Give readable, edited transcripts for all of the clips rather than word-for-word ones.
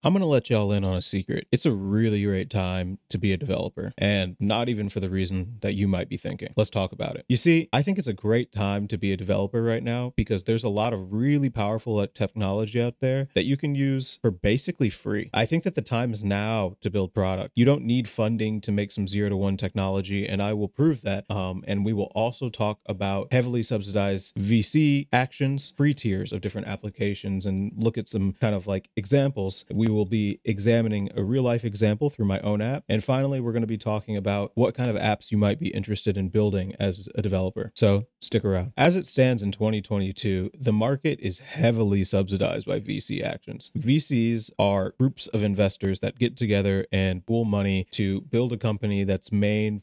I'm going to let y'all in on a secret. It's a really great time to be a developer, and not even for the reason that you might be thinking. Let's talk about it. You see, I think it's a great time to be a developer right now because there's a lot of really powerful technology out there that you can use for basically free. I think that the time is now to build product. You don't need funding to make some 0 to 1 technology, and I will prove that. And we will also talk about heavily subsidized VC actions, free tiers of different applications, and look at some kind of like examples. We will be examining a real life example through my own app. And finally, we're going to be talking about what kind of apps you might be interested in building as a developer. So stick around. As it stands in 2022, the market is heavily subsidized by VC actions. VCs are groups of investors that get together and pool money to build a company that's main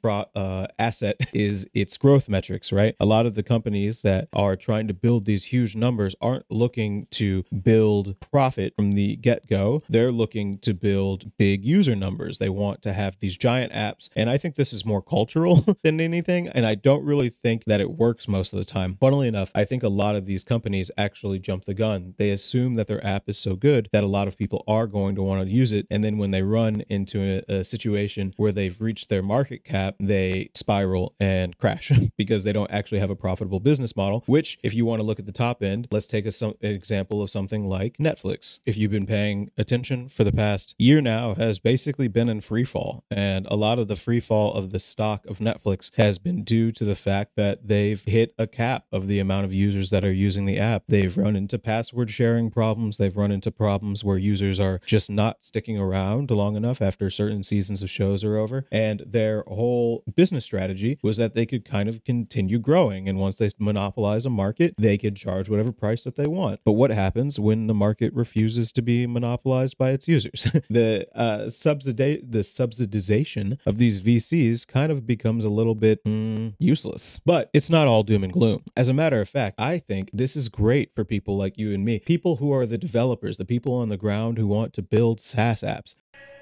asset is its growth metrics, right? A lot of the companies that are trying to build these huge numbers aren't looking to build profit from the get-go. They're looking to build big user numbers. They want to have these giant apps. And I think this is more cultural than anything. And I don't really think that it works most of the time. Funnily enough, I think a lot of these companies actually jump the gun. They assume that their app is so good that a lot of people are going to want to use it. And then when they run into a situation where they've reached their market cap, they spiral and crash because they don't actually have a profitable business model, which if you want to look at the top end, let's take an example of something like Netflix. If you've been paying attention for the past year now, has basically been in free fall. And a lot of the free fall of the stock of Netflix has been due to the fact that they've hit a cap of the amount of users that are using the app. They've run into password sharing problems. They've run into problems where users are just not sticking around long enough after certain seasons of shows are over. And their whole business strategy was that they could kind of continue growing. And once they monopolize a market, they could charge whatever price that they want. But what happens when the market refuses to be monopolized by its users? The subsidization of these VCs kind of becomes a little bit useless. But it's not all doom and gloom. As a matter of fact, I think this is great for people like you and me, people who are the developers, the people on the ground who want to build SaaS apps.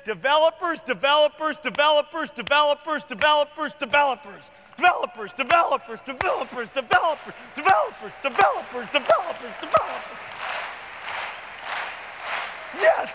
Developers, developers, developers, developers, developers, developers. Developers, developers, developers, developers, developers, developers, developers, developers. Yes!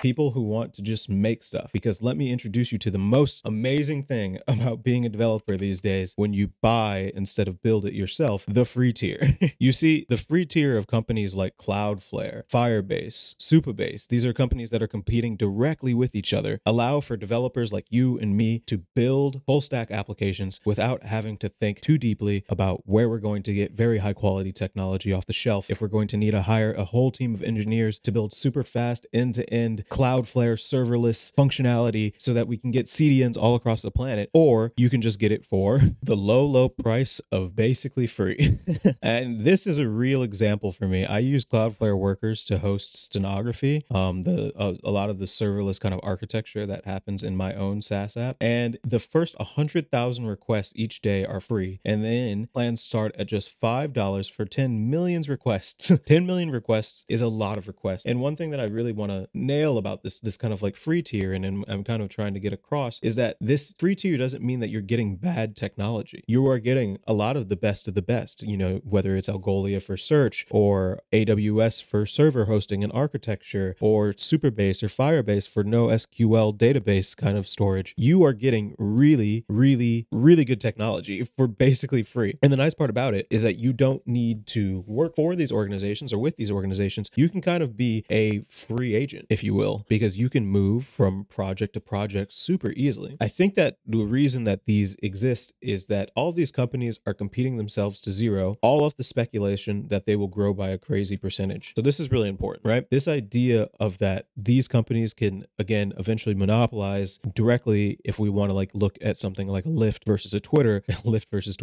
People who want to just make stuff. Because let me introduce you to the most amazing thing about being a developer these days when you buy instead of build it yourself, the free tier. You see, the free tier of companies like Cloudflare, Firebase, Supabase, these are companies that are competing directly with each other, allow for developers like you and me to build full stack applications without having to think too deeply about where we're going to get very high quality technology off the shelf, if we're going to need to hire a whole team of engineers to build super fast end-to-end Cloudflare serverless functionality so that we can get CDNs all across the planet, or you can just get it for the low price of basically free. And this is a real example for me. I use Cloudflare Workers to host stenography, a lot of the serverless kind of architecture that happens in my own SaaS app. And the first 100,000 requests each day are free. And then plans start at just $5 for 10 million requests. 10 million requests is a lot of requests. And one thing that I really want to nail about this kind of like free tier, and I'm kind of trying to get across, is that this free tier doesn't mean that you're getting bad technology. You are getting a lot of the best, you know, whether it's Algolia for search or AWS for server hosting and architecture, or Supabase or Firebase for NoSQL database kind of storage. You are getting really good technology for basically free. And the nice part about it is that you don't need to work for these organizations or with these organizations. You can kind of be a free agent, if you will, because you can move from project to project super easily. I think that the reason that these exist is that all of these companies are competing themselves to zero, all of the speculation that they will grow by a crazy percentage. So this is really important, right? This idea of that these companies can, again, eventually monopolize directly. If we want to like look at something like a Lyft versus a Twitter, Lyft versus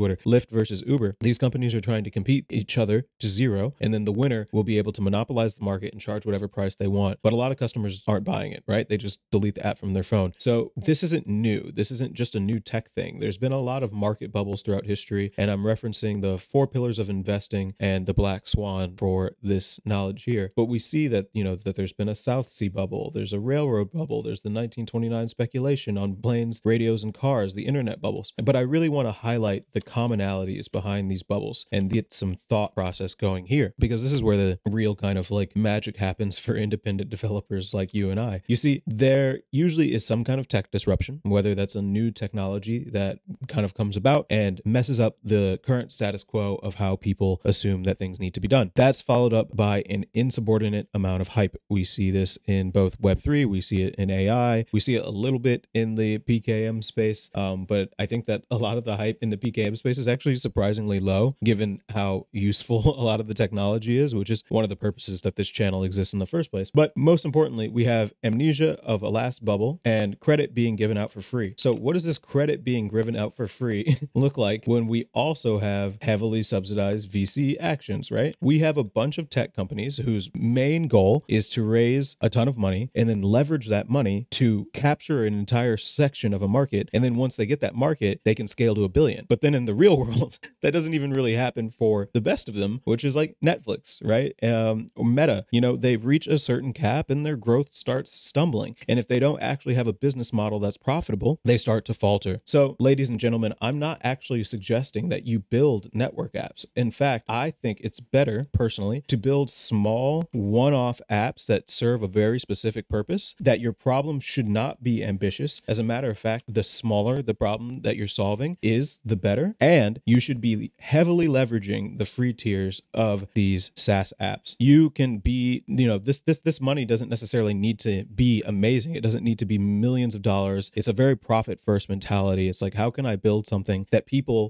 Uber, these companies are trying to compete each other to zero, and then the winner will be able to monopolize the market and charge whatever price they want. But a lot of customers customers aren't buying it, right? They just delete the app from their phone. So this isn't new. This isn't just a new tech thing. There's been a lot of market bubbles throughout history, and I'm referencing the 4 pillars of investing and the black swan for this knowledge here. But we see that, that there's been a South Sea bubble, there's a railroad bubble, there's the 1929 speculation on planes, radios, and cars, the internet bubbles. But I really want to highlight the commonalities behind these bubbles and get some thought process going here, because this is where the real kind of like magic happens for independent developers like you and I. You see, there usually is some kind of tech disruption, whether that's a new technology that kind of comes about and messes up the current status quo of how people assume that things need to be done. That's followed up by an insubordinate amount of hype. We see this in both Web3, we see it in AI, we see it a little bit in the PKM space, but I think that a lot of the hype in the PKM space is actually surprisingly low, given how useful a lot of the technology is, which is one of the purposes that this channel exists in the first place. But most importantly, we have amnesia of a last bubble and credit being given out for free. So what does this credit being given out for free look like when we also have heavily subsidized VC actions, right? We have a bunch of tech companies whose main goal is to raise a ton of money and then leverage that money to capture an entire section of a market. And then once they get that market, they can scale to $1 billion. But then in the real world, that doesn't even really happen for the best of them, which is like Netflix, right? Or Meta, they've reached a certain cap and their growth starts stumbling. And if they don't actually have a business model that's profitable, they start to falter. So ladies and gentlemen, I'm not actually suggesting that you build network apps. In fact, I think it's better personally to build small one-off apps that serve a very specific purpose, that your problem should not be ambitious. As a matter of fact, the smaller the problem that you're solving is, the better. And you should be heavily leveraging the free tiers of these SaaS apps. You can be, this money doesn't necessarily need to be amazing. It doesn't need to be millions of dollars. It's a very profit first mentality. It's like, how can I build something that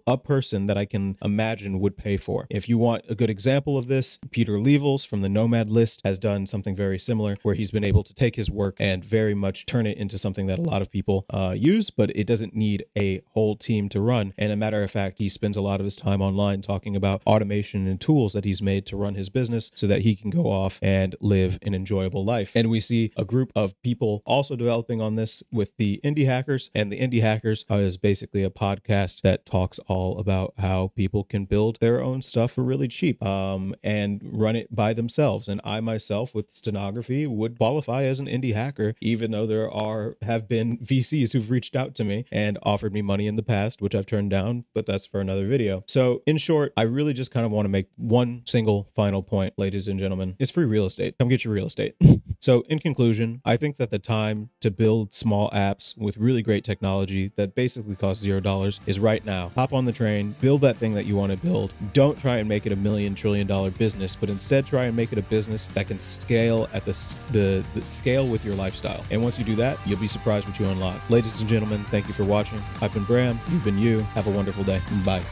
a person that I can imagine would pay for? If you want a good example of this, Pieter from the Nomad list has done something very similar, where he's been able to take his work and very much turn it into something that a lot of people use, but it doesn't need a whole team to run. And a matter of fact, he spends a lot of his time online talking about automation and tools that he's made to run his business so that he can go off and live an enjoyable life. And we see a group of people also developing on this with the Indie Hackers, and the Indie Hackers is basically a podcast that talks all about how people can build their own stuff for really cheap and run it by themselves. And I myself, with stenography, would qualify as an indie hacker, even though there have been VCs who've reached out to me and offered me money in the past, which I've turned down, but that's for another video. So in short, I really just kind of want to make one single final point, ladies and gentlemen. It's free real estate. Come get your real estate. So in conclusion, I think that the time to build small apps with really great technology that basically costs $0 is right now. Hop on the train, build that thing that you want to build. Don't try and make it $1 million trillion business, but instead try and make it a business that can scale at the scale with your lifestyle. And once you do that, you'll be surprised what you unlock. Ladies and gentlemen, thank you for watching. I've been Bram. You've been you. Have a wonderful day. Bye.